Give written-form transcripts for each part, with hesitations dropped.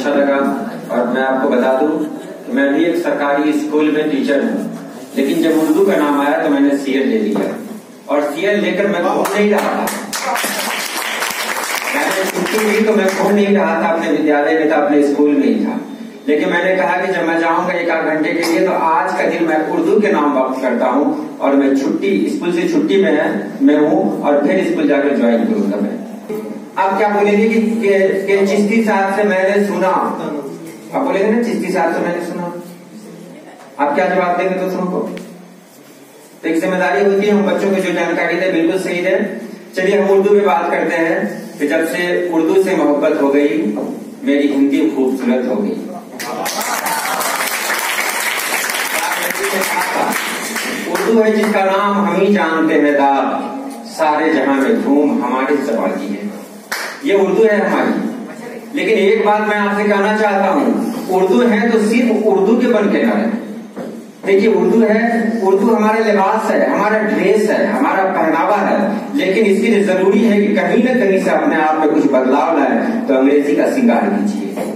اچھا لگا. اور میں آپ کو بتا دوں کہ میں بھی ایک سرکاری اسکول میں ٹیچر ہوں, لیکن جب اردو کا نام آیا تو میں نے سی ایل لے لیا, اور سی ایل لے کر میں گھوم نہیں رہا تھا. میں نے چھٹی لی تو میں گھوم نہیں رہا تھا اپنے ودیالیہ میں تھا, اپنے اسکول میں ہی تھا. لیکن میں نے کہا کہ جب میں جاؤں گا 1 آدھ گھنٹے کے لیے تو آج کا دن میں اردو کے نام وقف کرتا ہوں, اور میں چھٹی اسکول سے چھٹی میں ہوں, اور پھر اسکول جا کر جوائن کروں گا. میں آپ کیا بولیں گے کہ چشتی صاحب سے میں نے سنا, آپ بولیں گے نا چشتی صاحب سے میں نے سنا, آپ کیا جواب دیں گے دوسروں کو؟ تو ایک ذمہ داری ہوتی ہے, ہم بچوں کو جو جانکاری دے بالکل صحیح ہے. چلیے ہم اردو میں بات کرتے ہیں کہ جب سے اردو سے محبت ہو گئی میری ہندی خوبصورت ہو گئی. اردو ہے جس کا نام ہم ہی جانتے ہیں داد, سارے جہاں میں دھوم ہماری زبان کی ہے. یہ اردو ہے ہماری. لیکن ایک بات میں آپ سے کہنا چاہتا ہوں, اردو ہے تو صرف اردو کے بن کے نہ رہے. دیکھیے اردو ہے, اردو ہمارا لباس ہے, ہمارا ڈریس ہے, ہمارا پہناوا ہے, لیکن اس کے لیے ضروری ہے کہ کہیں نہ کہیں سے اپنے آپ میں کچھ بدلاؤ لائے. تو انگریزی کا سنگار کیجیے,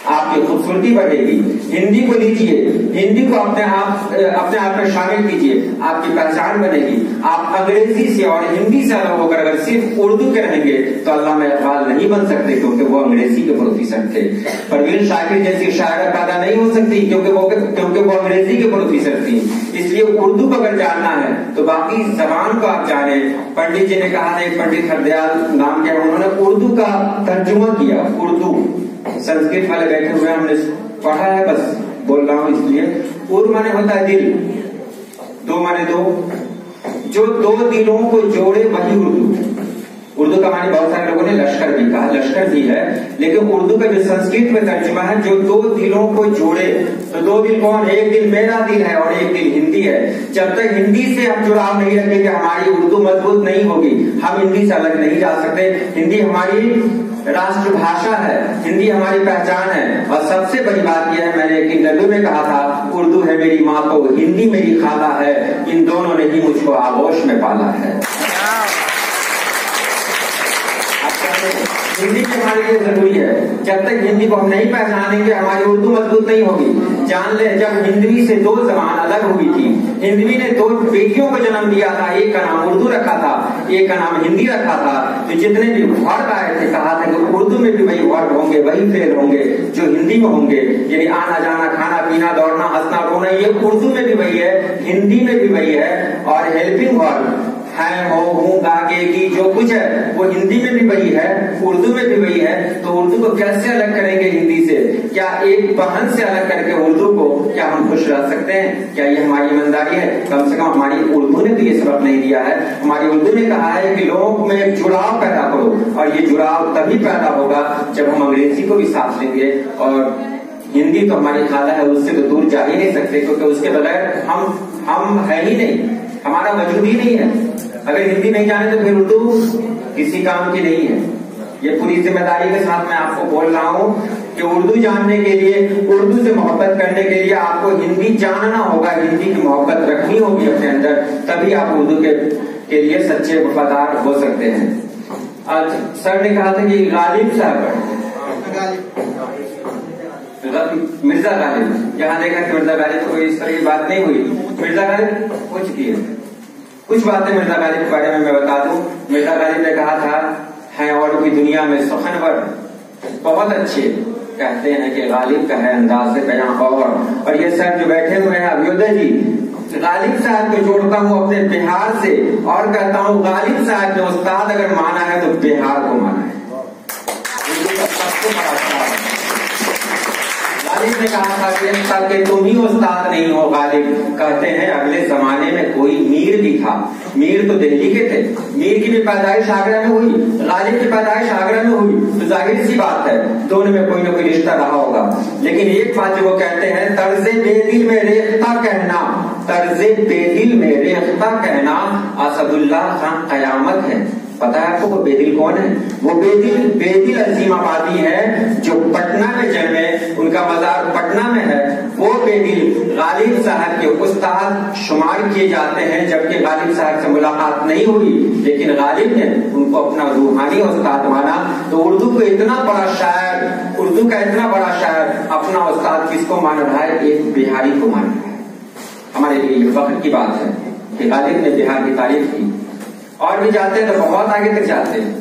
آپ کی خوبصورتی بڑھے گی. ہندی کو لیجیے, ہندی کو اپنے آپ میں شامل کیجیے, آپ کی پہچان بنے گی. آپ انگریزی سے اور ہندی سے الگ ہو کر اگر صرف اردو کے رہیں گے تو علامہ اقبال نہیں بن سکتے, کیونکہ وہ انگریزی کے پروفیسر تھے. پروین شاکر جیسی شاعرہ پیدا نہیں ہو سکتی کیونکہ وہ انگریزی کے پروفیسر تھی. اس لیے اردو کو اگر جاننا ہے تو باقی زبان کو آپ جانیں. پنڈت جی نے کہا تھا, پنڈت ہردیال نام کیا, انہوں نے اردو کا ترجمہ کیا. اردو سنسکرت والے بیٹھے ہوئے ہم نے پڑھا ہے, بس بول رہا ہوں اس لیے. ار مانے ہوتا ہے دل, دو مانے دو, جو دو دلوں کو جوڑے وہی اردو. اردو کا معنی بہت سارے لوگوں نے لشکر بھی کہا, لشکر بھی ہے, لیکن اردو کا جو سنسکرت میں ترجمہ ہے جو دو دلوں کو جوڑے, تو دو دل کون؟ ایک دل میرا دل ہے اور ایک دل ہندی ہے. جب تک ہندی سے ہم جڑاؤ نہیں رکھیں گے ہماری اردو مضبوط نہیں ہوگی. ہم ہندی سے الگ نہیں جا سکتے. ہندی ہماری راشٹر بھاشا ہے, ہندی ہماری پہچان ہے. اور سب سے بڑی بات یہ ہے, میں نے ایک انٹرویو میں کہا تھا, اردو ہے میری ماں تو ہندی میری خالہ ہے, ان دونوں نے ہی مجھ کو آغوش میں پالا ہے. ہندی ہمارے لیے ضروری ہے. جب تک ہندی کو ہم نہیں پہچانیں گے ہماری اردو مضبوط نہیں ہوگی. جان لیں, جب ہندوی سے 2 زبان الگ ہوئی تھی, ہندوی نے 2 بیٹیوں کو جنم دیا تھا, ایک کا نام اردو رکھا تھا, ایک کا نام ہندی رکھا تھا. تو جتنے بھی ورڈ آئے تھے کہا تھا کہ اردو میں بھی وہی ورڈ ہوں گے, وہی فعل ہوں گے جو ہندی میں ہوں گے. یعنی آنا جانا, کھانا پینا, دوڑنا, ہنسنا رونا, یہ اردو میں بھی وہی ہے, ہندی میں بھی وہی ہے. اور ہیلپنگ ورڈ ہے, ہو, ہوں, گاگے کی, جو کچھ ہے وہ ہندی میں بھی وہی ہے, اردو میں بھی وہی ہے. تو اردو کو کیسے الگ کریں گے ہندی سے؟ کیا ایک بہن سے الگ کر کے اردو کو کیا ہم خوش رہ سکتے ہیں؟ کیا یہ ہماری ایمانداری ہے؟ کم سے کم ہماری اردو نے تو یہ سبق نہیں دیا ہے. ہماری اردو نے کہا ہے کہ لوگوں میں جڑاؤ پیدا کرو, اور یہ جڑاؤ تبھی پیدا ہوگا جب ہم انگریزی کو بھی ساتھ لیں گے. اور ہندی تو ہماری خالہ ہے, اس سے تو دور جا ہی نہیں سکتے, کیونکہ اس کے بغیر ہم ہے ہی نہیں, ہمارا وجود ہی نہیں ہے. اگر ہندی نہیں جانے تو پھر اردو کسی کام کی نہیں ہے. یہ پوری ذمہ داری کے ساتھ میں آپ کو بول رہا ہوں کہ اردو جاننے کے لیے, اردو سے محبت کرنے کے لیے آپ کو ہندی جاننا ہوگا, ہندی کی محبت رکھنی ہوگی اپنے اندر, تبھی آپ اردو کے لیے سچے وفادار ہو سکتے ہیں. آج سر نے کہا تھا کہ غالب صاحب, مرزا غالب, یہاں دیکھا کہ مرزا غالب تو کوئی اس طرح کی بات نہیں ہوئی. مرزا غالب ہو چکی ہے. کچھ باتیں مرزا غالب کے بارے میں بتا دوں. مرزا غالب نے کہا تھا, ہے اور بھی دنیا میں سخنور بہت اچھے, کہتے ہیں کہ غالب کا ہے انداز بیاں اور یہ سر جو بیٹھے ہوئے ہیں ابھیودے جی, غالب صاحب کو جوڑتا ہوں اپنے بہار سے اور کہتا ہوں غالب صاحب نے استاد اگر مانا ہے تو بہار کو مانا ہے. غالب نے کہا تھا کہ تم ہی استاد نہیں ہو غالب. کہتے ہیں اگلے زمانے میں کوئی میر بھی تھا, میر تو دہلی کے تھے, میر کی بھی پیدائش آگرہ میں ہوئی, غالب کی پیدائش آگرہ میں ہوئی, تو ظاہر سی بات ہے دونوں میں کوئی نہ کوئی رشتہ رہا ہوگا. لیکن ایک بات جو وہ کہتے ہیں, طرز بے دل میں ریختہ کہنا, طرز بے دل میں ریختہ کہنا اسد اللہ خان قیامت ہے. پتا ہے آپ کو وہ بے دل کون ہے؟ وہ بے دل عظیم آبادی ہے جو پٹنہ میں جنمے، ان کا مزار پٹنہ میں ہے. وہ بے دل غالب صاحب کے استاد شمار کیے جاتے ہیں، جبکہ غالب صاحب سے ملاقات نہیں ہوئی، لیکن غالب نے ان کو اپنا روحانی استاد مانا. تو اردو کو اتنا بڑا شاعر، اردو کا اتنا بڑا شاعر اپنا استاد کس کو مان رہا ہے؟ ایک بہاری کو مان رہا ہے. ہمارے لیے یہ فخر کی بات ہے کہ غالب نے بہار کی تعریف کی. اور بھی جاتے ہیں تو بہت آگے تک جاتے ہیں،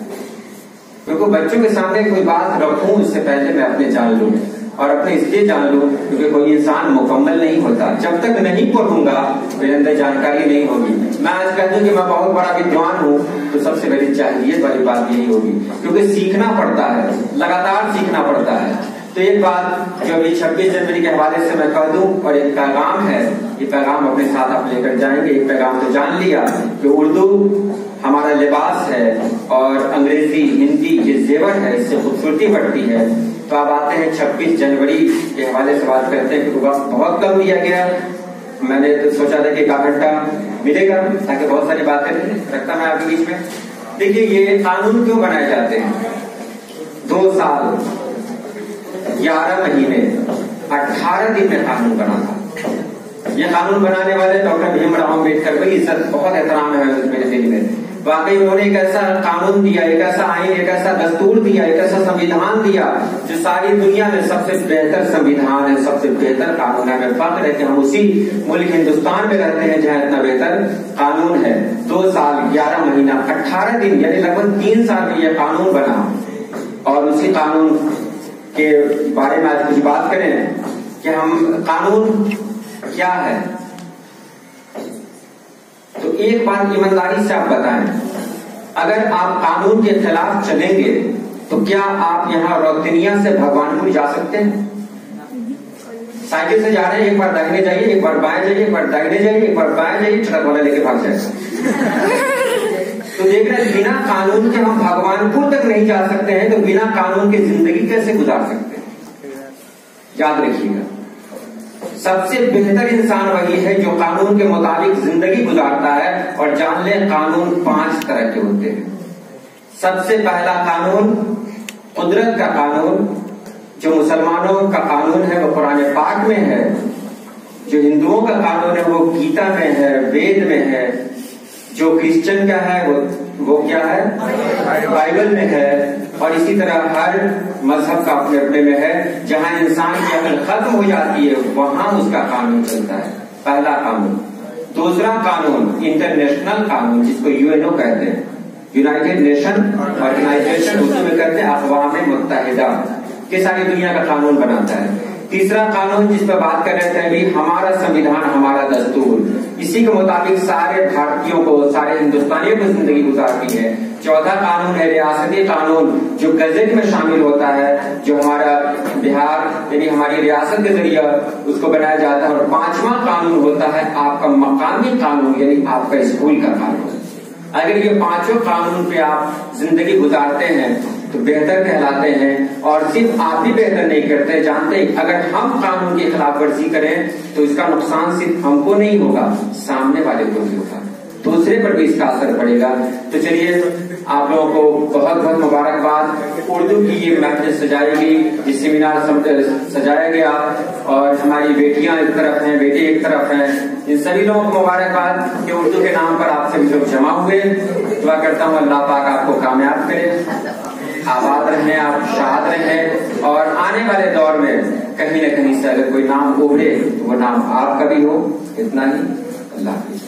کیونکہ بچوں کے سامنے کوئی بات رکھوں اس سے پہلے میں اپنے جان لوں، اور اپنے اس لیے جان لوں کیونکہ کوئی انسان مکمل نہیں ہوتا. جب تک نہیں پڑھوں گا میرے اندر جانکاری نہیں ہوگی. میں آج کہہ دوں کہ میں بہت بڑا ودوان ہوں تو سب سے بڑی چاہیے والی بات یہی ہوگی، کیونکہ سیکھنا پڑتا ہے، لگاتار سیکھنا پڑتا ہے. تو ایک بات جو ابھی 26 جنوری کے حوالے سے میں کہہ دوں، اور ایک پیغام ہے، یہ پیغام اپنے ساتھ آپ لے کر جائیں گے. ایک پیغام تو جان لیا کہ اردو ہمارا لباس ہے اور انگریزی ہندی یہ زیور ہے، اس سے خوبصورتی بڑھتی ہے. تو آپ آتے ہیں 26 جنوری کے حوالے سے بات کرتے ہیں، کیونکہ وقت بہت کم دیا گیا. میں نے تو سوچا تھا کہ ایک آدھ گھنٹہ ملے گا تاکہ بہت ساری باتیں رکھتا میں آپ کے بیچ میں. دیکھیے یہ قانون کیوں بنائے جاتے ہیں؟ 2 سال 11 مہینے 18 دن میں قانون بنا تھا. یہ قانون بنانے والے ڈاکٹر بھیم راؤ امبیڈکر کی عزت بہت احترام ہے میرے دل میں. واقعی انہوں نے ایک ایسا قانون دیا، ایک ایسا آئین، ایک ایسا دستور دیا، ایک ایسا سمویدھان دیا جو ساری دنیا میں سب سے بہتر سمویدھان ہے، سب سے بہتر قانون ہے. ہمیں فخر ہے کہ ہم اسی ملک ہندوستان میں رہتے ہیں جہاں اتنا بہتر قانون ہے. 2 سال 11 مہینہ 18 دن یعنی لگ بھگ 3 سال میں یہ قانون بنا. اور اسی قانون کے بارے میں آج کچھ بات کریں کہ ہم قانون کیا ہے. تو ایک بات ایمانداری سے آپ بتائیں، اگر آپ قانون کے خلاف چلیں گے تو کیا آپ یہاں روتنیا سے بھگوان پور جا سکتے ہیں؟ سائیکل سے جا رہے ہیں، ایک بار داہنے جائیے، ایک بار بائیں جائیے، ایک بار داہنے جائیے، ایک بار بائیں جائیے، ٹرک والا لے کے بھاگ جائے. تو دیکھ رہے بنا قانون کے ہم بھگوان پور تک نہیں جا سکتے ہیں، تو بنا قانون کے زندگی کیسے گزار سکتے ہیں؟ یاد رکھیے گا سب سے بہتر انسان وہی ہے جو قانون کے مطابق زندگی گزارتا ہے. اور جان لیں قانون 5 طرح کے ہوتے ہیں. سب سے پہلا قانون قدرت کا قانون، جو مسلمانوں کا قانون ہے وہ قرآن پاک میں ہے. جو ہندوؤں کا قانون ہے وہ گیتا میں ہے، وید میں ہے. جو کرسچن کا ہے وہ کیا ہے؟ بائبل میں ہے. اور اسی طرح ہر مذہب کا اپنے اپنے میں ہے. جہاں انسان کی عقل ختم ہو جاتی ہے وہاں اس کا قانون چلتا ہے. پہلا قانون. دوسرا قانون انٹرنیشنل قانون، جس کو UNO کہتے ہیں، یونائٹیڈ نیشن آرگنائزیشن، اردو میں کہتے ہیں اقوام متحدہ، کہ ساری دنیا کا قانون بناتا ہے. تیسرا قانون جس پہ بات کر رہے تھے ابھی، ہمارا سمویدھان، ہمارا دستور، اسی کے مطابق سارے بھارتیوں کو، سارے ہندوستانیوں کو زندگی گزارتی ہے. چوتھا قانون ہے ریاستی قانون، جو گزٹ میں شامل ہوتا ہے، جو ہمارا بہار یعنی ہماری ریاست کے ذریعے اس کو بنایا جاتا ہے. اور پانچواں قانون ہوتا ہے آپ کا مقامی قانون، یعنی آپ کا اسکول کا قانون. اگر یہ پانچوں قانون پہ آپ زندگی گزارتے ہیں تو بہتر کہلاتے ہیں. اور صرف آپ بھی بہتر نہیں کرتے، جانتے اگر ہم قانون کی خلاف ورزی کریں تو اس کا نقصان صرف ہم کو نہیں ہوگا، سامنے والے کو بھی ہوگا، دوسرے پر بھی اس کا اثر پڑے گا. تو چلیے آپ لوگوں کو بہت بہت مبارکباد. اردو کی یہ محفل سجائی گئی، یہ سیمینار سجایا گیا، اور ہماری بیٹیاں ایک طرف ہیں، بیٹے ایک طرف ہیں. ان سبھی لوگوں کو مبارکباد کہ اردو کے نام پر آپ سبھی لوگ جمع ہوئے. دعا کرتا ہوں اللہ پاک آپ کو کامیاب کرے، آباد رہیں، آپ شاد رہیں، اور آنے والے دور میں کہیں نہ کہیں سے اگر کوئی نام ابھرے تو وہ نام آپ کا بھی ہو. اتنا ہی. اللہ حافظ.